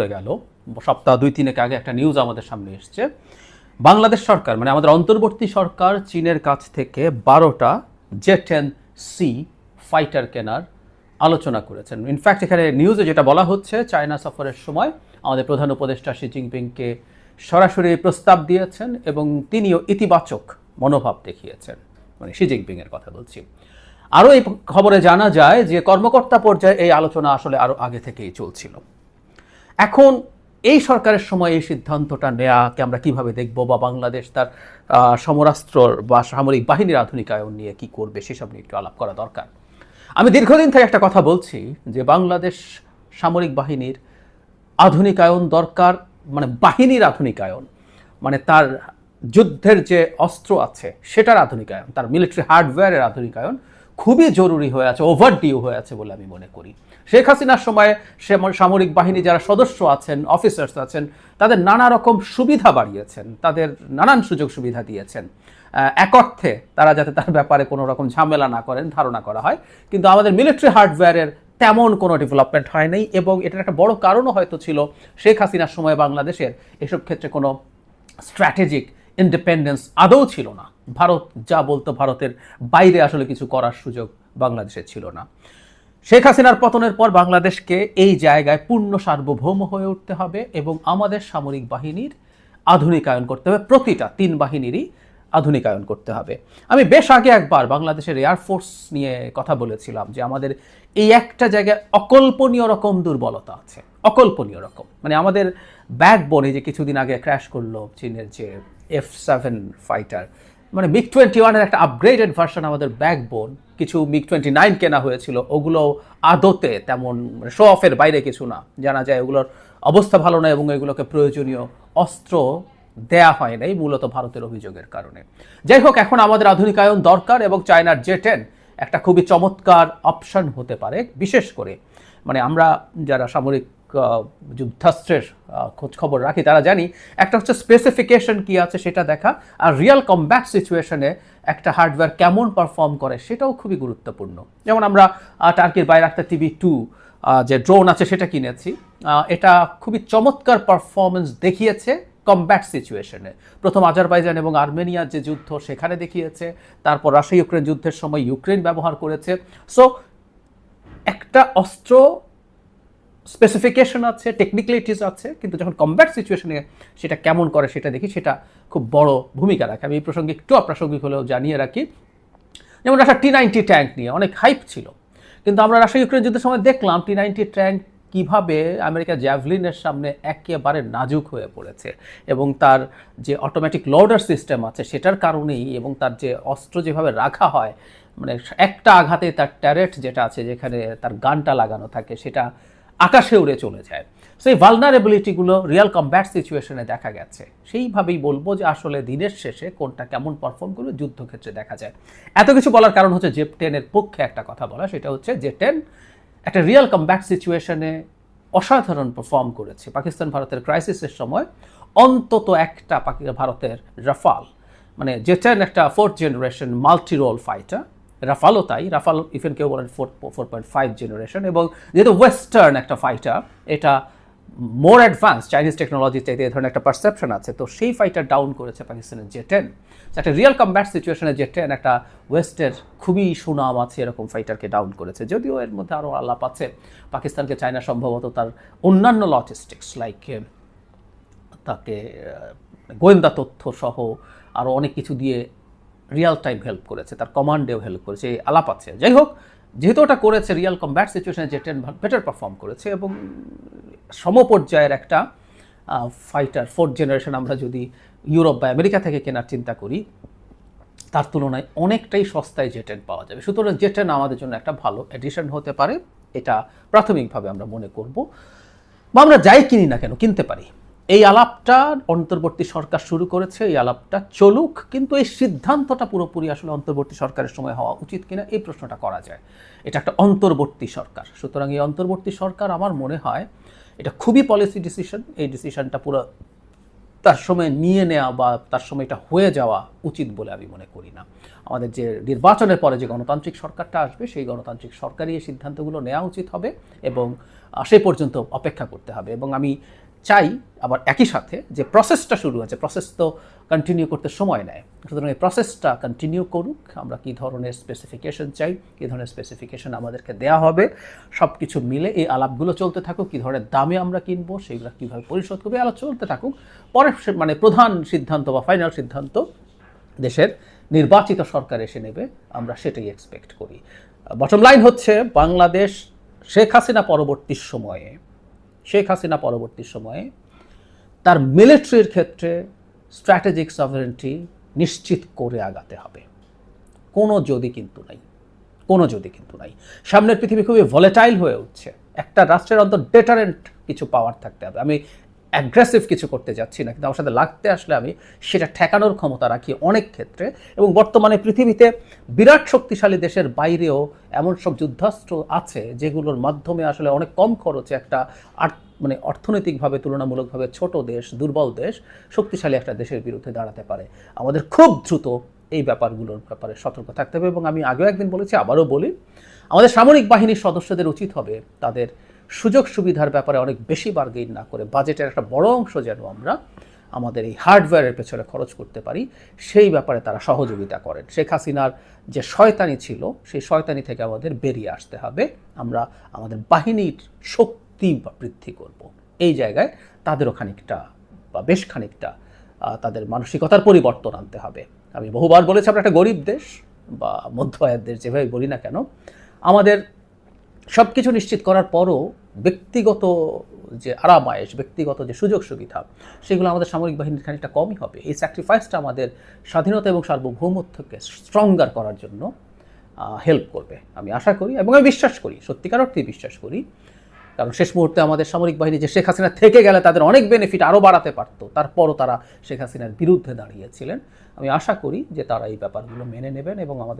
হয়ে গেল সপ্তাহ 2-3 আগে একটা নিউজ আমাদের সামনে এসছে। বাংলাদেশ সরকার মানে আমাদের অন্তর্বর্তী সরকার চীনের কাছ থেকে 12টা জে-10সি ফাইটার কেনার আলোচনা করেছেন। ইনফ্যাক্ট এখানে নিউজে যেটা বলা হচ্ছে, চায়না সফরের সময় আমাদের প্রধান উপদেষ্টা শি জিনপিংকে সরাসরি প্রস্তাব দিয়েছেন এবং তিনিও ইতিবাচক মনোভাব দেখিয়েছেন, মানে শি জিনপিংয়ের কথা বলছি। আরও এই খবরে জানা যায় যে কর্মকর্তা পর্যায়ে এই আলোচনা আসলে আরও আগে থেকেই চলছিল। এখন এই সরকারের সময় এই সিদ্ধান্তটা নেওয়াকে আমরা কিভাবে দেখব, বা বাংলাদেশ তার সমরাস্ত্র বা সামরিক বাহিনীর আধুনিকায়ন নিয়ে কি করবে সেসব নিয়ে একটু আলাপ করা দরকার। আমি দীর্ঘদিন থেকে একটা কথা বলছি যে বাংলাদেশ সামরিক বাহিনীর আধুনিকায়ন দরকার, মানে বাহিনীর আধুনিকায়ন, মানে তার যুদ্ধের যে অস্ত্র আছে সেটার আধুনিকায়ন, তার মিলিটারি হার্ডওয়্যারের আধুনিকায়ন খুবই জরুরি হয়ে আছে, ওভারডিউ হয়ে আছে বলে আমি মনে করি। শেখ হাসিনার সময় সামরিক বাহিনী যারা সদস্য আছেন, অফিসার্স আছেন, তাদের নানা রকম সুবিধা বাড়িয়েছেন, তাদের নানান সুযোগ সুবিধা দিয়েছেন, এক অর্থে তারা যাতে তার ব্যাপারে কোনো রকম ঝামেলা না করেন ধারণা করা হয়। কিন্তু আমাদের মিলিটারি হার্ডওয়্যারের তেমন কোনো ডেভেলপমেন্ট হয় নাই, এবং এটার একটা বড় কারণও হয়তো ছিল শেখ হাসিনার সময় বাংলাদেশের এসব ক্ষেত্রে কোনো স্ট্র্যাটেজিক ইন্ডিপেন্ডেন্স আদৌ ছিল না। ভারত যা বলতো ভারতের বাইরে আসলে কিছু করার সুযোগ বাংলাদেশের ছিল না। শেখ হাসিনার পতনের পর বাংলাদেশকে এই জায়গায় পূর্ণ সার্বভৌম হয়ে উঠতে হবে এবং আমাদের সামরিক বাহিনীর আধুনিকায়ন করতে হবে, প্রতিটা 3 বাহিনীরই আধুনিকায়ন করতে হবে। আমি বেশ আগে একবার বাংলাদেশের এয়ারফোর্স নিয়ে কথা বলেছিলাম যে আমাদের এই একটা জায়গায় অকল্পনীয় রকম দুর্বলতা আছে, অকল্পনীয় রকম। মানে আমাদের ব্যাকবোনে যে কিছুদিন আগে ক্র্যাশ করলো চীনের যে F-7 ফাইটার, মানে MiG-21 একটা আপগ্রেডেড ভার্সন আমাদের ব্যাকবোন, কিছু MiG-29 কেনা হয়েছিল, ওগুলো আদতে তেমন শো অফের বাইরে কিছু না, জানা যায় ওগুলোর অবস্থা ভালো না এবং এগুলোকে প্রয়োজনীয় অস্ত্র দেয়া হয় নাই মূলত ভারতের অভিযোগের কারণে। যাই হোক, এখন আমাদের আধুনিকায়ন দরকার এবং চায়নার জে-10 একটা খুবই চমৎকার অপশন হতে পারে। বিশেষ করে মানে আমরা যারা সামরিক যুদ্ধাস্ত্রের খোঁজ খবর রাখি তারা জানি একটা হচ্ছে স্পেসিফিকেশন কি আছে সেটা দেখা, আর রিয়াল কমব্যাট সিচুয়েশনে একটা হার্ডওয়্যার কেমন পারফর্ম করে সেটাও খুবই গুরুত্বপূর্ণ। যেমন আমরা টার্কির বাইরাক্তার TB2 যে ড্রোন আছে সেটা কিনেছি, এটা খুবই চমৎকার পারফরমেন্স দেখিয়েছে কমব্যাট সিচুয়েশনে। প্রথম আজারবাইজান এবং আর্মেনিয়ার যে যুদ্ধ সেখানে দেখিয়েছে, তারপর রাশিয়া ইউক্রেন যুদ্ধের সময় ইউক্রেন ব্যবহার করেছে। সো একটা অস্ত্র স্পেসিফিকেশন আছে, টেকনিক্যালিটিস আছে, কিন্তু যখন কমব্যাট সিচুয়েশনে সেটা কেমন করে সেটা দেখি, সেটা খুব বড় ভূমিকা রাখে। আমি এই প্রসঙ্গে একটু অপ্রাসঙ্গিক হলেও জানিয়ে রাখি, যেমন রাশিয়া T-90 ট্যাঙ্ক নিয়ে অনেক হাইপ ছিল, কিন্তু আমরা রাশিয়া ইউক্রেন যুদ্ধের সময় দেখলাম T-90 ট্যাঙ্ক কিভাবে আমেরিকা জ্যাভলিনের সামনে একেবারে নাজুক হয়ে পড়েছে, এবং তার যে অটোমেটিক লোডার সিস্টেম আছে সেটার কারণেই, এবং তার যে অস্ত্র যেভাবে রাখা হয়, মানে একটা আঘাতে তার ট্যারেট যেটা আছে যেখানে তার গানটা লাগানো থাকে সেটা আকাশে উড়ে চলে যায়। সেই ভালনারেবিলিটিগুলো রিয়াল কমব্যাট সিচুয়েশনে দেখা গেছে। সেইভাবেই বলবো যে আসলে দিনের শেষে কোনটা কেমন পারফর্ম করবে যুদ্ধক্ষেত্রে দেখা যায়। এত কিছু বলার কারণ হচ্ছে জে-10 পক্ষে একটা কথা বলা, সেটা হচ্ছে জে-10 একটা রিয়াল কমব্যাট সিচুয়েশনে অসাধারণ পারফর্ম করেছে। পাকিস্তান ভারতের ক্রাইসিসের সময় অন্তত একটা ভারতের রাফাল, মানে জে-10 একটা 4th generation multi role fighter, রাফালও তাই, রাফাল ইভেন কেউ বলেন 4.5 জেনারেশন, এবং যেহেতু ওয়েস্টার্ন একটা ফাইটার, এটা মোর অ্যাডভান্স চাইনিজ টেকনোলজি চাইতে এই ধরনের একটা পারসেপশন আছে, তো সেই ফাইটার ডাউন করেছে পাকিস্তানের জে-10। একটা রিয়াল কমব্যাট সিচুয়েশনে জে-10 একটা ওয়েস্টের খুবই সুনাম আছে এরকম ফাইটারকে ডাউন করেছে। যদিও এর মধ্যে আরও আলাপ আছে, পাকিস্তানকে চায়না সম্ভবত তার অন্যান্য লজিস্টিক্স লাইক তাকে গোয়েন্দা তথ্য সহ আরও অনেক কিছু দিয়ে রিয়াল টাইম হেল্প করেছে, তার কমান্ডেও হেল্প করেছে, এই আলাপ আছে। যাই হোক, যেহেতু ওটা করেছে রিয়াল কমব্যাট সিচুয়েশনে জে-10 বেটার পারফর্ম করেছে, এবং সমপর্যায়ের একটা ফাইটার 4th জেনারেশন আমরা যদি ইউরোপ বা আমেরিকা থেকে কেনার চিন্তা করি, তার তুলনায় অনেকটাই সস্তায় জে-10 পাওয়া যাবে। সুতরাং জে-10 আমাদের জন্য একটা ভালো এডিশন হতে পারে, এটা প্রাথমিকভাবে আমরা মনে করব, বা আমরা যাই কিনি না কেন কিনতে পারি। এই আলাপটা অন্তর্বর্তী সরকার শুরু করেছে, এই আলাপটা চলুক, কিন্তু এই সিদ্ধান্তটা পুরোপুরি আসলে অন্তর্বর্তী সরকারের সময় হওয়া উচিত কিনা এই প্রশ্নটা করা যায়। এটা একটা অন্তর্বর্তী সরকার, সুতরাং এই অন্তর্বর্তী সরকার আমার মনে হয় এটা খুবই পলিসি ডিসিশন। এই ডিসিশনটা পুরো তার সময় নিয়ে নেওয়া বা তার সময় এটা হয়ে যাওয়া উচিত বলে আমি মনে করি না। আমাদের যে নির্বাচনের পরে যে গণতান্ত্রিক সরকারটা আসবে, সেই গণতান্ত্রিক সরকারই এই সিদ্ধান্তগুলো নেওয়া উচিত হবে এবং সেই পর্যন্ত অপেক্ষা করতে হবে। এবং আমি চাই আবার একই সাথে যে প্রসেসটা শুরু হয়েছে, প্রসেস তো কন্টিনিউ করতে সময় নেয়, সুতরাং এই প্রসেসটা কন্টিনিউ করুক। আমরা কী ধরনের স্পেসিফিকেশন চাই, কী ধরনের স্পেসিফিকেশন আমাদেরকে দেওয়া হবে, সব কিছু মিলে এই আলাপগুলো চলতে থাকুক। কী ধরনের দামে আমরা কিনবো, সেইগুলো কীভাবে পরিশোধ করবে, আলাপ চলতে থাকুক। পরে মানে প্রধান সিদ্ধান্ত বা ফাইনাল সিদ্ধান্ত দেশের নির্বাচিত সরকার এসে নেবে, আমরা সেটাই এক্সপেক্ট করি। বটম লাইন হচ্ছে, বাংলাদেশ শেখ হাসিনা পরবর্তী সময়ে তার মিলিটারির ক্ষেত্রে স্ট্র্যাটেজিক সভারেন্টি নিশ্চিত করে আগাতে হবে। কোনো যদি কিন্তু নাই। সামনের পৃথিবী খুবই ভলেটাইল হয়ে উঠছে। একটা রাষ্ট্রের অন্তর ডেটারেন্ট কিছু পাওয়ার থাকতে হবে। আমি অ্যাগ্রেসিভ কিছু করতে যাচ্ছি না, কিন্তু আমার সাথে লাগতে আসলে আমি সেটা ঠেকানোর ক্ষমতা রাখি অনেক ক্ষেত্রে। এবং বর্তমানে পৃথিবীতে বিরাট শক্তিশালী দেশের বাইরেও এমন সব যুদ্ধাস্ত্র আছে যেগুলোর মাধ্যমে আসলে অনেক কম খরচে একটা মানে অর্থনৈতিকভাবে তুলনামূলকভাবে ছোট দেশ, দুর্বল দেশ, শক্তিশালী একটা দেশের বিরুদ্ধে দাঁড়াতে পারে। আমাদের খুব দ্রুত এই ব্যাপারগুলোর ব্যাপারে সতর্ক থাকতে হবে। এবং আমি আগেও একদিন বলেছি, আবারও বলি, আমাদের সামরিক বাহিনীর সদস্যদের উচিত হবে তাদের সুযোগ সুবিধার ব্যাপারে অনেক বেশি বার্গেইন না করে বাজেটের একটা বড় অংশ যেন আমরা আমাদের এই হার্ডওয়্যারের পেছনে খরচ করতে পারি, সেই ব্যাপারে তারা সহযোগিতা করেন। শেখ হাসিনার যে শয়তানি ছিল, সেই শয়তানি থেকে আমাদের বেরিয়ে আসতে হবে। আমরা আমাদের বাহিনীর শক্তি বৃদ্ধি করব। এই জায়গায় তাদেরও খানিকটা বা বেশ খানিকটা তাদের মানসিকতার পরিবর্তন আনতে হবে। আমি বহুবার বলেছি, আমরা একটা গরিব দেশ বা মধ্য আয়ের দেশ, যেভাবে বলি না কেন, আমাদের সব কিছু নিশ্চিত করার পরও ব্যক্তিগত যে আরামায়েশ, ব্যক্তিগত যে সুযোগ সুবিধা, সেগুলো আমাদের সামরিক বাহিনীর খানিকটা কমই হবে। এই স্যাক্রিফাইসটা আমাদের স্বাধীনতা এবং সার্বভৌমত্বকে স্ট্রঙ্গার করার জন্য হেল্প করবে আমি আশা করি এবং আমি বিশ্বাস করি, সত্যিকার অর্থেই বিশ্বাস করি। কারণ শেষ মুহূর্তে আমাদের সামরিক বাহিনী যে শেখ হাসিনা থেকে গেলে তাদের অনেক বেনিফিট আরও বাড়াতে পারতো, তারপরও তারা শেখ হাসিনার বিরুদ্ধে দাঁড়িয়েছিলেন। আমি আশা করি যে তারা এই ব্যাপারগুলো মেনে নেবেন এবং আমাদের